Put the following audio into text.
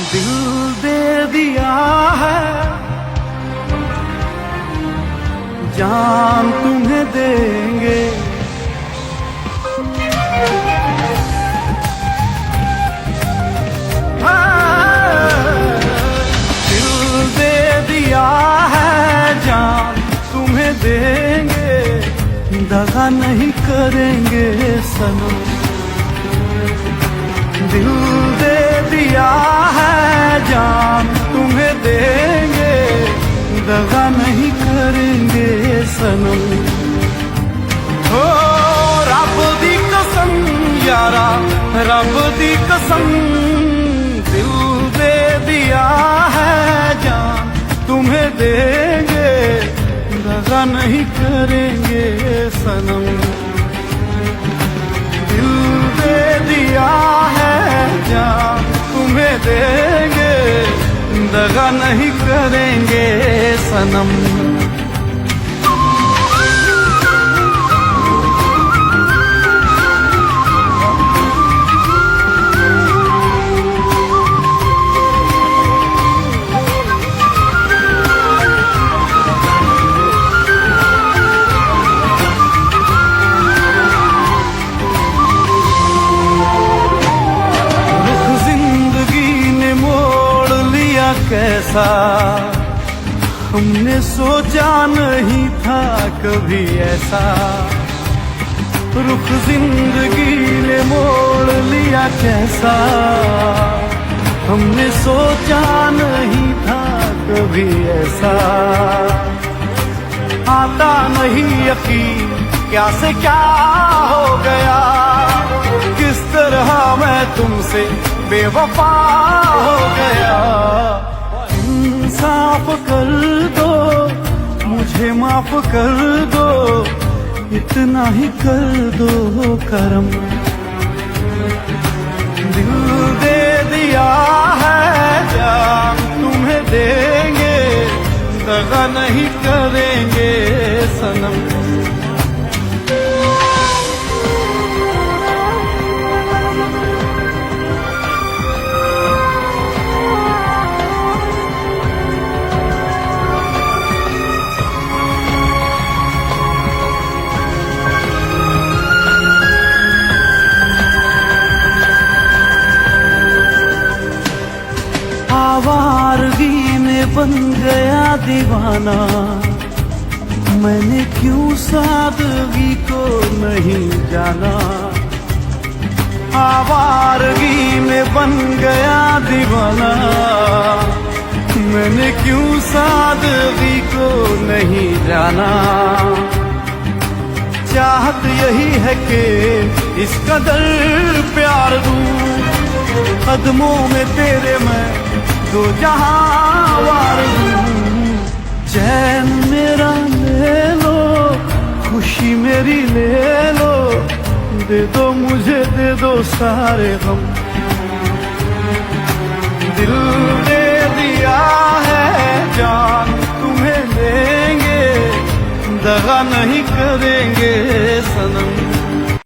दिल दे दिया है, जान तुम्हें देंगे। दिल दे दिया है, जान तुम्हें देंगे, दगा नहीं करेंगे सनम। दिल दे दिया है, जान तुम्हें देंगे, दगा नहीं करेंगे सनम। हो रब दी कसम यारा, रब दी कसम, दिल दे दिया है, जान तुम्हें देंगे, दगा नहीं करेंगे सनम। दिल दे दिया है, जान तुम्हें देंगे, दगा नहीं करेंगे सनम। कैसा हमने सोचा नहीं था कभी ऐसा, रुख जिंदगी ने मोड़ लिया कैसा, हमने सोचा नहीं था कभी ऐसा। आता नहीं यकीन क्या से क्या हो गया, किस तरह मैं तुमसे बेवफा हो गया। इंसाफ कर दो, मुझे माफ कर दो, इतना ही कर दो करम। दिल दे दिया है, जान तुम्हें देंगे, दगा नहीं करेंगे सनम। आवारगी में बन गया दीवाना, मैंने क्यों सादगी को नहीं जाना। आवारगी में बन गया दीवाना, मैंने क्यों सादगी को नहीं जाना। चाहत यही है कि इस कदर प्यार दूं, कदमों में तेरे मैं दो जहां वार दूं। चैन मेरा ले लो, खुशी मेरी ले लो, दे दो मुझे दे दो सारे गम। दिल दे दिया है, जान तुम्हें देंगे, दगा नहीं